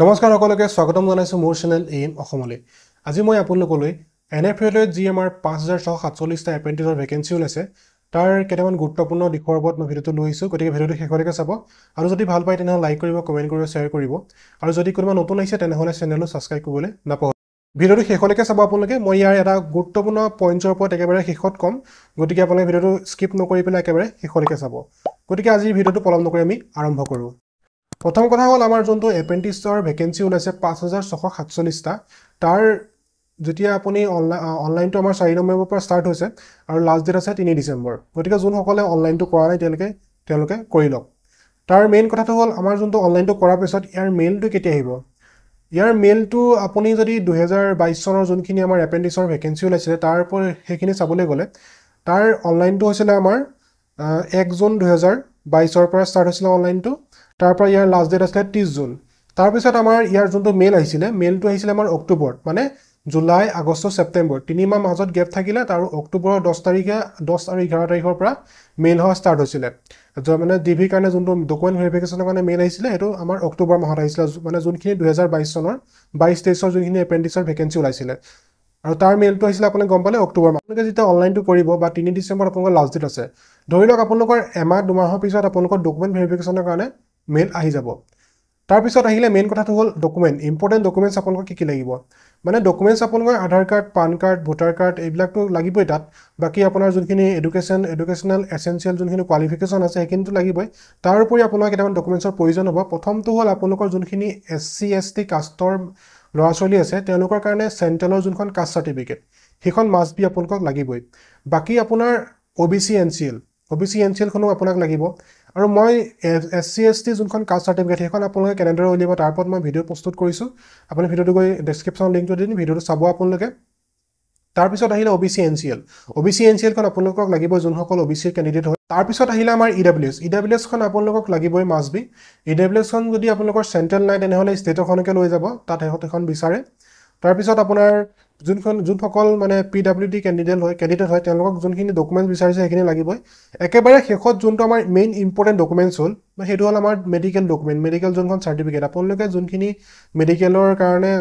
নমস্কাৰ সকলোকে স্বাগতম জনাইছো মোৰ চেনেল এম অসমলৈ। আজি মই আপোনালোকলৈ NFL যি আমাৰ 5647টা এপ্ৰেন্টিছৰ ভেকেন্সি ওলাইছে তাৰ কেইটামান গুৰুত্বপূৰ্ণ দিশৰ ওপৰত মই ভিডিঅ'টো লৈ আহিছোঁ। গতিকে ভিডিঅ'টো শেষলৈকে চাব আৰু যদি ভাল পায় তেনেহ'লে লাইক কৰিব, কমেণ্ট কৰিব, শ্বেয়াৰ কৰিব আৰু যদি কোনোবা নতুন আহিছে তেনেহ'লে চেনেলটো ছাবস্ক্ৰাইব কৰিবলৈ নাপাহৰিব। ভিডিঅ'টো শেষলৈকে চাব আপোনালোকে। মই ইয়াৰ এটা গুৰুত্বপূৰ্ণ পইণ্টৰ ওপৰত একেবাৰে শেষত ক'ম, গতিকে আপোনালোকে ভিডিঅ'টো স্কিপ নকৰি পেলাই একেবাৰে শেষলৈকে চাব। গতিকে আজিৰ ভিডিঅ'টো পলম নকৰি আমি আৰম্ভ কৰোঁ। প্ৰথম কথা হ'ল আমাৰ যোনটো এপ্ৰেন্টিছৰ ভেকেন্সি ওলাইছে 5647টা, তাৰ যেতিয়া আপুনি অনলাইনটো আমাৰ 4 নৱেম্বৰৰ পৰা ষ্টাৰ্ট হৈছে আৰু লাষ্ট ডেট আছে 3 ডিচেম্বৰ। গতিকে যোনসকলে অনলাইনটো কৰা নাই তেওঁলোকে কৰি লওক। তাৰ মেইন কথাটো হ'ল আমাৰ যোনটো অনলাইনটো কৰাৰ পিছত ইয়াৰ মেইলটো কেতিয়া আহিব। ইয়াৰ মেইলটো আপুনি যদি 2022 চনৰ যোনখিনি আমাৰ এপ্ৰেন্টিছৰ ভেকেন্সি ওলাইছিলে তাৰ ওপৰত সেইখিনি চাবলৈ গ'লে তাৰ অনলাইনটো হৈছিলে আমাৰ 1 জুন 2022ৰ পৰা ষ্টাৰ্ট হৈছিলে অনলাইনটো। তাৰ পৰা ইয়াৰ লাষ্ট ডেট আছিলে 30 জুন। তাৰপিছত আমাৰ ইয়াৰ যোনটো মেইল আহিছিলে, মেইলটো আহিছিলে আমাৰ অক্টোবৰত, মানে জুলাই, আগষ্ট, ছেপ্টেম্বৰ 3 মাহ মাজত গেপ থাকিলে। তাৰ অক্টোবৰৰ 10 আৰু 11 তাৰিখৰ পৰা মেইল হোৱা ষ্টাৰ্ট হৈছিলে। মানে ডিভিৰ কাৰণে যোনটো ডকুমেণ্ট ভেৰিফিকেশ্যনৰ কাৰণে মেইল আহিছিলে সেইটো আমাৰ অক্টোবৰ মাহত আহিছিলে, মানে যোনখিনি 2022 চনৰ 22-23 যোনখিনি এপ্ৰেন্টিছৰ ভেকেন্সি ওলাইছিলে। আৰু তাৰ মেইলটো আহিছিলে আপুনি গম পালে অক্টোবৰ মাহ। আপোনালোকে যেতিয়া অনলাইনটো কৰিব বা 3 ডিচেম্বৰত আপোনালোকৰ লাষ্ট ডেট আছে, ধৰি লওক আপোনালোকৰ এমাহ দুমাহৰ পিছত আপোনালোকৰ ডকুমেণ্ট ভেৰিফিকেশ্যনৰ কাৰণে মেইল আহি যাব। তাৰপিছত আহিলে মেইন কথাটো হ'ল ডকুমেণ্ট, ইম্পৰ্টেণ্ট ডকুমেণ্টছ আপোনালোকৰ কি লাগিব। মানে ডকুমেণ্টছ আপোনালোকৰ Aadhaar card, PAN card, voter card এইবিলাকতো লাগিবই তাত। বাকী আপোনাৰ যোনখিনি এডুকেশ্যনেল এছেঞ্চিয়েল যোনখিনি কোৱালিফিকেশ্যন আছে সেইখিনিতো লাগিবই। তাৰ উপৰি আপোনাৰ কেইটামান ডকুমেণ্টছৰ প্ৰয়োজন হ'ব। প্ৰথমটো হ'ল আপোনালোকৰ যোনখিনি SC ST কাষ্টৰ ল'ৰা ছোৱালী আছে তেওঁলোকৰ কাৰণে চেণ্ট্ৰেলৰ যোনখন কাষ্ট চাৰ্টিফিকেট সেইখন মাষ্ট বি আপোনালোকক লাগিবই। বাকী আপোনাৰ OBC NCL খনো আপোনাক লাগিব। আৰু মই SC ST যোনখন কাষ্ট চাৰ্টিফিকেট সেইখন আপোনালোকে কেনেদৰে উলিয়াব তাৰ ওপৰত মই ভিডিঅ' প্ৰস্তুত কৰিছোঁ। আপুনি ভিডিঅ'টো গৈ ডেছক্ৰিপশ্যনৰ লিংকটো দিম, ভিডিঅ'টো চাব আপোনালোকে। তাৰপিছত আহিলে OBC NCLখন আপোনালোকক লাগিব যোনসকল OBC কেণ্ডিডেট হয়। তাৰপিছত আহিলে আমাৰ EWSখন আপোনালোকক লাগিবই মাষ্ট বি। EWSখন যদি আপোনালোকৰ চেণ্ট্ৰেল নাই তেনেহ'লে ষ্টেটৰখনকে লৈ যাব, তাত এখন বিচাৰে। তাৰপিছত আপোনাৰ যোনসকল মানে PWD কেণ্ডিডেট হয় তেওঁলোকক যোনখিনি ডকুমেণ্টছ বিচাৰিছে সেইখিনি লাগিবই। একেবাৰে শেষত যোনটো আমাৰ মেইন ইম্পৰ্টেণ্ট ডকুমেণ্টছ হ'ল সেইটো হ'ল আমাৰ মেডিকেল ডকুমেণ্ট, মেডিকেল যোনখন চাৰ্টিফিকেট। আপোনালোকে যোনখিনি মেডিকেলৰ কাৰণে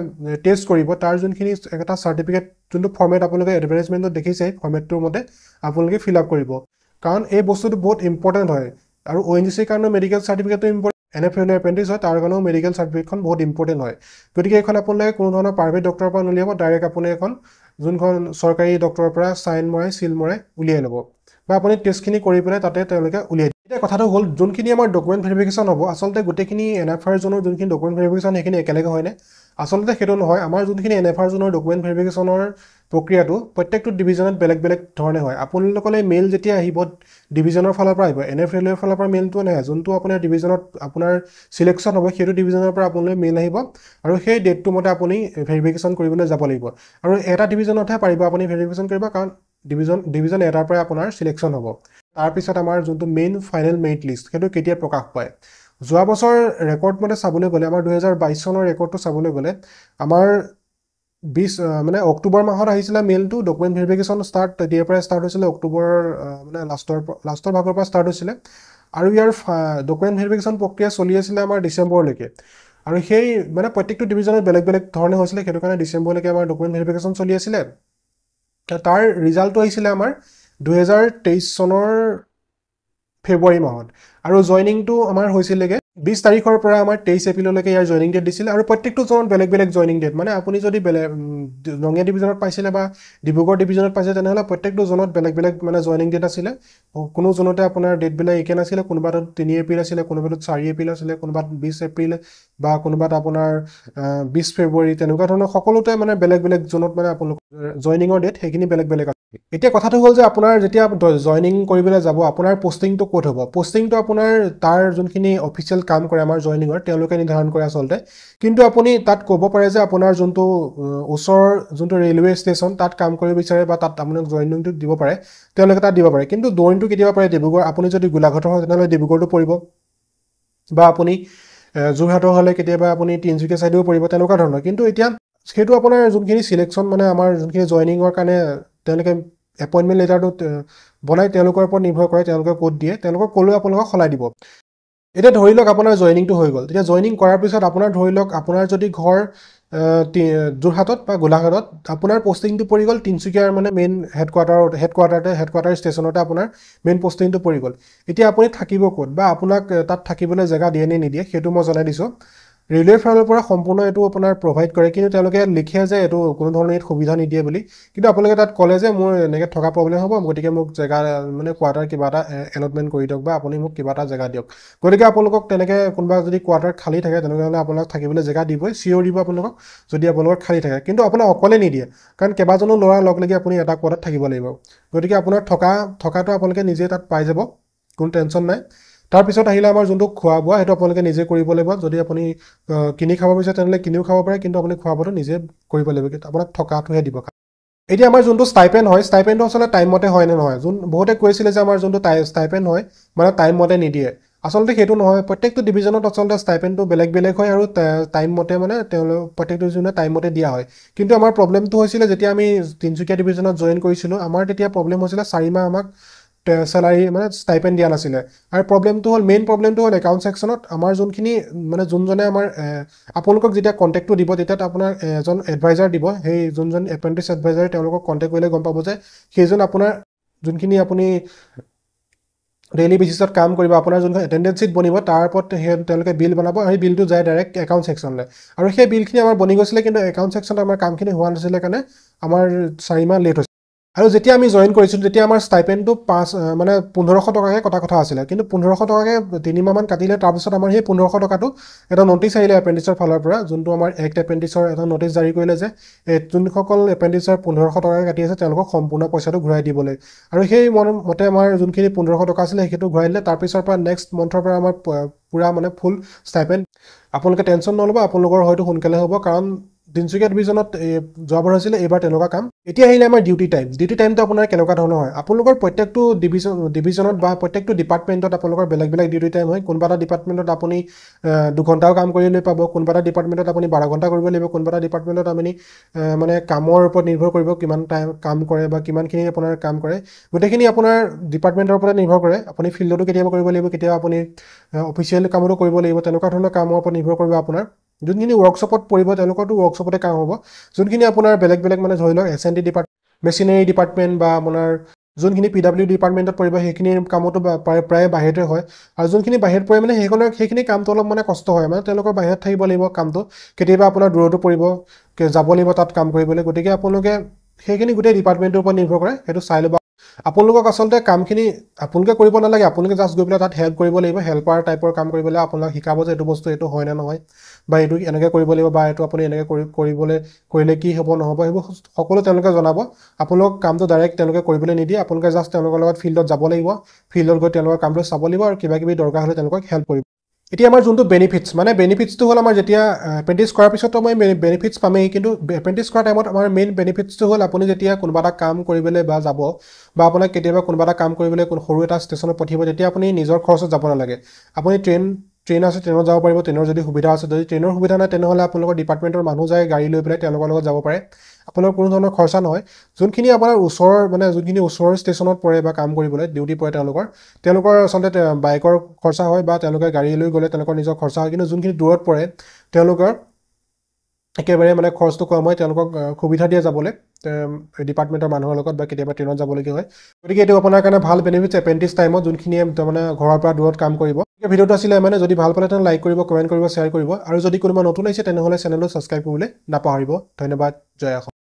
টেষ্ট কৰিব তাৰ যোনখিনি এটা চাৰ্টিফিকেট যোনটো ফৰ্মেট আপোনালোকে এডভাৰটাইজমেণ্টত দেখিছে ফৰ্মেটটোৰ মতে আপোনালোকে ফিল আপ কৰিব, কাৰণ এই বস্তুটো বহুত ইম্পৰ্টেণ্ট হয়। আৰু ONGCৰ কাৰণেও মেডিকেল চাৰ্টিফিকেটটো ইম্পৰ্টেণ্ট, NFL এপ্ৰেন্টিছ হয় তাৰ কাৰণেও মেডিকেল চাৰ্টিফিকেটখন বহুত ইম্পৰ্টেণ্ট হয়। গতিকে এইখন আপোনালোকে কোনো ধৰণৰ প্ৰাইভেট ডক্টৰৰ পৰা নুলিয়াব, ডাইৰেক্ট আপুনি এখন যোনখন চৰকাৰী ডক্টৰৰ পৰা চিল মৰাই উলিয়াই ল'ব, বা আপুনি টেষ্টখিনি কৰি পেলাই তাতে তেওঁলোকে উলিয়াই দিয়ে। এতিয়া কথাটো হ'ল যোনখিনি আমাৰ ডকুমেণ্ট ভেৰিফিকেশ্যন হ'ব, আচলতে গোটেইখিনি NFR জোনৰ যোনখিনি ডকুমেণ্ট ভেৰিফিকেশ্যন সেইখিনি একেলগে হয়নে? আচলতে সেইটো নহয়। আমাৰ যোনখিনি NFR জোনৰ ডকুমেণ্ট ভেৰিফিকেশ্যনৰ প্ৰক্ৰিয়াটো প্ৰত্যেকটো ডিভিজনত বেলেগ বেলেগ ধৰণে হয়। আপোনালোকলৈ মেইল যেতিয়া আহিব ডিভিজনৰ ফালৰ পৰা আহিব, NFL ফালৰ পৰা মেইলটো নাহে। যোনটো আপোনাৰ ডিভিজনত আপোনাৰ চিলেকশ্যন হ'ব সেইটো ডিভিজনৰ পৰা আপোনালৈ মেইল আহিব আৰু সেই ডেটটো মতে আপুনি ভেৰিফিকেশ্যন কৰিবলৈ যাব লাগিব। আৰু এটা ডিভিজনতহে পাৰিব আপুনি ভেৰিফিকেশ্যন কৰিব, কাৰণ ডিভিজন এটাৰ পৰা আপোনাৰ চিলেকশ্যন হ'ব। তাৰপিছত আমাৰ যোনটো মেইন ফাইনেল মেৰিট লিষ্ট সেইটো কেতিয়া প্ৰকাশ পায়। যোৱা বছৰ ৰেকৰ্ড মতে চাবলৈ গ'লে আমাৰ 2022 চনৰ ৰেকৰ্ডটো চাবলৈ গ'লে আমাৰ মানে অক্টোবৰ মাহত আহিছিলে মেইলটো, ডকুমেণ্ট ভেৰিফিকেশ্যন তেতিয়াৰ পৰাই ষ্টাৰ্ট হৈছিলে, অক্টোবৰৰ মানে লাষ্টৰ ভাগৰ পৰা ষ্টাৰ্ট হৈছিলে। আৰু ইয়াৰ ডকুমেণ্ট ভেৰিফিকেশ্যন প্ৰক্ৰিয়া চলি আছিলে আমাৰ ডিচেম্বৰলৈকে। আৰু সেই মানে প্ৰত্যেকটো ডিভিজনত বেলেগ বেলেগ ধৰণে হৈছিলে, সেইটো কাৰণে ডিচেম্বৰলৈকে আমাৰ ডকুমেণ্ট ভেৰিফিকেশ্যন চলি আছিলে। তাৰ ৰিজাল্টটো আহিছিলে আমাৰ 2023 চনৰ ফেব্ৰুৱাৰী মাহত। আৰু জইনিংটো আমাৰ হৈছিলেগৈ 20 তাৰিখৰ পৰা আমাৰ 23 এপ্ৰিললৈকে ইয়াৰ জইনিং ডেট দিছিলে। আৰু প্ৰত্যেকটো জোনত বেলেগ বেলেগ জইনিং ডেট, মানে আপুনি যদি ৰঙিয়া ডিভিজনত পাইছিলে বা ডিব্ৰুগড় ডিভিজনত পাইছে তেনেহ'লে প্ৰত্যেকটো জোনত বেলেগ বেলেগ মানে জইনিং ডেট আছিলে। কোনো জোনতে আপোনাৰ ডেটবিলাক একে নাছিলে, কোনোবাটোত 3 এপ্ৰিল আছিলে, কোনোবাটোত 4 এপ্ৰিল আছিলে, কোনোবাত 20 এপ্ৰিল বা কোনোবাত আপোনাৰ 20 ফেব্ৰুৱাৰী, তেনেকুৱা ধৰণৰ সকলোতে মানে বেলেগ বেলেগ জোনত মানে আপোনালোকৰ জইনিঙৰ ডেট সেইখিনি বেলেগ বেলেগ আছে। এতিয়া কথাটো হ'ল যে আপোনাৰ যেতিয়া জইনিং কৰিবলৈ যাব আপোনাৰ পষ্টিংটো ক'ত হ'ব। পষ্টিংটো আপোনাৰ তাৰ যোনখিনি অফিচিয়েল কাম কৰে আমাৰ জইনিঙৰ তেওঁলোকে নিৰ্ধাৰণ কৰে আচলতে। কিন্তু আপুনি তাত ক'ব পাৰে যে আপোনাৰ যোনটো ওচৰৰ যোনটো ৰেলৱে ষ্টেচন তাত কাম কৰিব বিচাৰে বা তাত আপোনাক জইনিংটো দিব পাৰে, তেওঁলোকে তাত দিব পাৰে। কিন্তু জইনিংটো কেতিয়াবা পাৰে ডিব্ৰুগড়, আপুনি যদি গোলাঘাটৰ হয় তেনেহ'লে ডিব্ৰুগড়টো পৰিব, বা আপুনি যোৰহাটৰ হ'লে কেতিয়াবা আপুনি তিনিচুকীয়া ছাইডেও পৰিব, তেনেকুৱা ধৰণৰ। কিন্তু এতিয়া সেইটো আপোনাৰ যোনখিনি চিলেকশ্যন মানে আমাৰ যোনখিনি জইনিঙৰ কাৰণে তেওঁলোকে এপইণ্টমেণ্ট লেটাৰটো বনাই তেওঁলোকৰ ওপৰত নিৰ্ভৰ কৰে, তেওঁলোকে ক'ত দিয়ে, তেওঁলোকক ক'লেও আপোনালোকক সলাই দিব। এতিয়া ধৰি লওক আপোনাৰ জইনিংটো হৈ গ'ল। তেতিয়া জইনিং কৰাৰ পিছত আপোনাৰ ধৰি লওক আপোনাৰ যদি ঘৰ যোৰহাটত বা গোলাঘাটত, আপোনাৰ পষ্টিংটো পৰি গ'ল তিনিচুকীয়াৰ মানে মেইন হেডকোৱাৰ্টাৰ ষ্টেচনতে আপোনাৰ মেইন পষ্টিংটো পৰি গ'ল। এতিয়া আপুনি থাকিব ক'ত বা আপোনাক তাত থাকিবলৈ জেগা দিয়ে নে নিদিয়ে সেইটো মই জনাই দিছোঁ। ৰেলৱেৰ ফালৰ পৰা সম্পূৰ্ণ এইটো আপোনাৰ প্ৰভাইড কৰে, কিন্তু তেওঁলোকে লিখে যে এইটো কোনো ধৰণৰ ইয়াত সুবিধা নিদিয়ে বুলি। কিন্তু আপোনালোকে তাত ক'লে যে মোৰ এনেকৈ থকা প্ৰব্লেম হ'ব, গতিকে মোক জেগা মানে কোৱাৰ্টাৰ কিবা এটা এলটমেণ্ট কৰি দিয়ক বা আপুনি মোক কিবা এটা জেগা দিয়ক। গতিকে আপোনালোকক তেনেকৈ কোনোবা যদি কোৱাৰ্টাৰ খালী থাকে তেনেহ'লে আপোনালোক থাকিবলৈ জেগা দিবই, চিঅ'ৰ দিব আপোনালোকক যদি আপোনালোকৰ খালী থাকে। কিন্তু আপোনাক অকলে নিদিয়ে, কাৰণ কেইবাজনো ল'ৰাৰ লগ লাগি আপুনি এটা কোৱাৰ্টাৰত থাকিব লাগিব। গতিকে আপোনাৰ থকাটো আপোনালোকে নিজে তাত পাই যাব, কোনো টেনশ্যন নাই। তাৰপিছত আহিলে আমাৰ যোনটো খোৱা বোৱা, সেইটো আপোনালোকে নিজে কৰিব লাগিব। যদি আপুনি কিনি খাব বিচাৰে তেনেহ'লে কিনিও খাব পাৰে, কিন্তু আপুনি খোৱা বোৱাটো নিজে কৰিব লাগিব, কিন্তু আপোনাক থকাটোহে দিব। এতিয়া আমাৰ যোনটো ষ্টাইপেণ্ড হয়, ষ্টাইপেণ্ডটো আচলতে টাইম মতে হয় নে নহয়, বহুতে কৈছিলে যে আমাৰ যোনটো ষ্টাইপেণ্ড হয় মানে টাইম মতে নিদিয়ে। আচলতে সেইটো নহয়, প্ৰত্যেকটো ডিভিজনত আচলতে ষ্টাইপেণ্ডটো বেলেগ বেলেগ হয় আৰু টাইম মতে মানে তেওঁলোক প্ৰত্যেকটো ডিভিজনে টাইম মতে দিয়া হয়। কিন্তু আমাৰ প্ৰব্লেমটো হৈছিলে যেতিয়া আমি তিনিচুকীয়া ডিভিজনত জইন কৰিছিলোঁ, আমাৰ তেতিয়া প্ৰব্লেম হৈছিলে 4 মাহ আমাক চেলাৰী মানে ষ্টাইপেণ্ড দিয়া নাছিলে। আৰু মেইন প্ৰব্লেমটো হ'ল একাউণ্ট ছেকশ্যনত আমাৰ যোনখিনি মানে যোনজনে আমাৰ আপোনালোকক যেতিয়া কণ্টেক্টটো দিব, তেতিয়া আপোনাৰ এজন এডভাইজাৰ দিব। সেই যোনজন এপ্ৰেণ্টিছ এডভাইজাৰে তেওঁলোকক কণ্টেক্ট কৰিলে গম পাব যে সেইজন আপোনাৰ যোনখিনি আপুনি ডেইলি বেচিছত কাম কৰিব, আপোনাৰ যোনখন এটেণ্ডেঞ্চ শ্বীট বনিব তাৰ ওপৰত তেওঁলোকে বিল বনাব, আৰু সেই বিলটো যায় ডাইৰেক্ট একাউণ্ট ছেকশ্যনলৈ। আৰু সেই বিলখিনি আমাৰ বনি গৈছিলে, কিন্তু একাউণ্ট ছেকশ্যনত আমাৰ কামখিনি হোৱা নাছিলে কাৰণে আমাৰ 4 মাহ লেট হৈছিলে। আৰু যেতিয়া আমি জইন কৰিছিলোঁ তেতিয়া আমাৰ ষ্টাইপেণ্ডটো 1500 টকাকৈ কটা কথা আছিলে, কিন্তু 1500 টকাকৈ 3 মাহমান কাটিলে। তাৰপিছত আমাৰ সেই 1500 টকাটো এটা ন'টিচ আহিলে এপ্ৰেণ্টিছৰ ফালৰ পৰা, যোনটো আমাৰ এক্ট এপ্ৰেণ্টিছৰ এটা ন'টিচ জাৰি কৰিলে যে যোনসকল এপ্ৰেণ্টিছৰ 1500 টকাকৈ কাটি আছে তেওঁলোকক সম্পূৰ্ণ পইচাটো ঘূৰাই দিবলৈ। আৰু সেই মতে আমাৰ যোনখিনি 1500 টকা আছিলে সেইটো ঘূৰাই দিলে। তাৰপিছৰ পৰা নেক্সট মান্থৰ পৰা আমাৰ পূৰা মানে ফুল ষ্টাইপেণ্ড। আপোনালোকে টেনশ্যন নল'ব, আপোনালোকৰ হয়তো সোনকালে হ'ব, কাৰণ তিনিচুকীয়া ডিভিজনত যোৱাবাৰ হৈছিলে, এইবাৰ তেনেকুৱা কাম। এতিয়া আহিলে আমাৰ ডিউটি টাইমটো আপোনাৰ কেনেকুৱা ধৰণৰ হয়। আপোনালোকৰ প্ৰত্যেকটো ডিভিজনত বা প্ৰত্যেকটো ডিপাৰ্টমেণ্টত আপোনালোকৰ বেলেগ বেলেগ ডিউটি টাইম হয়। কোনোবা এটা ডিপাৰ্টমেণ্টত আপুনি 2 ঘণ্টাও কাম কৰিবলৈ পাব, কোনোবা এটা ডিপাৰ্টমেণ্টত আপুনি 12 ঘণ্টা কৰিব লাগিব, কোনোবা এটা ডিপাৰ্টমেণ্টত আপুনি মানে কামৰ ওপৰত নিৰ্ভৰ কৰিব কিমান টাইম কাম কৰে বা কিমানখিনি আপোনাৰ কাম কৰে। গোটেইখিনি আপোনাৰ ডিপাৰ্টমেণ্টৰ ওপৰত নিৰ্ভৰ কৰে। আপুনি ফিল্ডতো কেতিয়াবা কৰিব লাগিব, কেতিয়াবা আপুনি অফিচিয়েল কামতো কৰিব লাগিব। তেনেকুৱা ধৰণৰ কামৰ ওপৰত নিৰ্ভৰ কৰিব আপোনাৰ। যোনখিনি ৱৰ্কশ্বপত পৰিব তেওঁলোকৰতো ৱৰ্কশ্বপতে কাম হ'ব। যোনখিনি আপোনাৰ বেলেগ বেলেগ মানে ধৰি লওক S&T মেচিনাৰী ডিপাৰ্টমেণ্ট বা আপোনাৰ যোনখিনি PW ডিপাৰ্টমেণ্টত পৰিব সেইখিনি কামতো প্ৰায় বাহিৰতে হয়। আৰু যোনখিনি বাহিৰত পৰে মানে সেইখিনি কামটো অলপ মানে কষ্ট হয়, মানে তেওঁলোকৰ বাহিৰত থাকিব লাগিব কামটো। কেতিয়াবা আপোনাৰ দূৰতো পৰিব, যাব লাগিব তাত কাম কৰিবলৈ। গতিকে আপোনালোকে সেইখিনি গোটেই ডিপাৰ্টমেণ্টৰ ওপৰত নিৰ্ভৰ কৰে, সেইটো চাই ল'ব। আপোনালোকক আচলতে কামখিনি আপোনালোকে কৰিব নালাগে, আপোনালোকে জাষ্ট গৈ পেলাই তাত হেল্প কৰিব লাগিব। হেল্পাৰ টাইপৰ কাম কৰিবলৈ আপোনাক শিকাব যে এইটো বস্তু এইটো হয় নে নহয়, বা এইটো এনেকৈ কৰিব লাগিব, বা এইটো আপুনি এনেকৈ কৰিলে কি হ'ব নহ'ব, সেইবোৰ সকলো তেওঁলোকে জনাব। আপোনালোক কামটো ডাইৰেক্ট তেওঁলোকে কৰিবলৈ নিদিয়ে, আপোনালোকে জাষ্ট তেওঁলোকৰ লগত ফিল্ডত যাব লাগিব, ফিল্ডত গৈ তেওঁলোকৰ কামটো চাব লাগিব, আৰু কিবা কিবি দৰকাৰ হ'লে তেওঁলোকক হেল্প কৰিব। এতিয়া আমাৰ যোনটো বেনিফিটছটো হ'ল আমাৰ যেতিয়া এপ্ৰেণ্টিছ কৰাৰ পিছতো আমি বেনিফিটছ পামেই, কিন্তু এপ্ৰেণ্টিছ কৰা টাইমত আমাৰ মেইন বেনিফিটছটো হ'ল আপুনি যেতিয়া কোনোবা এটা কাম কৰিবলৈ বা যাব, বা আপোনাক কেতিয়াবা কোনোবা এটা কাম কৰিবলৈ সৰু এটা ষ্টেচনত পঠিয়াব, তেতিয়া আপুনি নিজৰ খৰচত যাব নালাগে। আপুনি ট্ৰেইন আছে, ট্ৰেইনত যাব পাৰিব, ট্ৰেইনৰ যদি সুবিধা আছে। যদি ট্ৰেইনৰ সুবিধা নাই তেনেহ'লে আপোনালোকৰ ডিপাৰ্টমেণ্টৰ মানুহ যায় গাড়ী লৈ পেলাই তেওঁলোকৰ লগত যাব পাৰে। আপোনালোকৰ কোনো ধৰণৰ খৰচা নহয়। যোনখিনি আপোনাৰ যোনখিনি ওচৰৰ ষ্টেচনত পৰে বা কাম কৰিবলৈ ডিউটি পৰে তেওঁলোকৰ আচলতে বাইকৰ খৰচা হয়, বা তেওঁলোকে গাড়ী লৈ গ'লে তেওঁলোকৰ নিজৰ খৰচা হয়। কিন্তু যোনখিনি দূৰত পৰে তেওঁলোকৰ একেবাৰে মানে খৰচটো কম হয়, তেওঁলোকক সুবিধা দিয়ে যাবলৈ ডিপাৰ্টমেণ্টৰ মানুহৰ লগত, বা কেতিয়াবা ট্ৰেইনত যাবলগীয়া হয়। গতিকে এইটো আপোনাৰ কাৰণে ভাল বেনিফিটছ এপ্ৰেণ্টিছ টাইমত, যোনখিনিয়ে তাৰমানে ঘৰৰ পৰা দূৰত কাম কৰিব। ভিডিঅ'টো আছিলে মানে, যদি ভাল পালে তেনে লাইক কৰিব, কমেণ্ট কৰিব, শ্বেয়াৰ কৰিব, আৰু যদি কোনোবা নতুন আহিছে তেনেহ'লে চেনেলটো ছাবস্ক্ৰাইব কৰিবলৈ নাপাহৰিব। ধন্যবাদ। জয় অসম।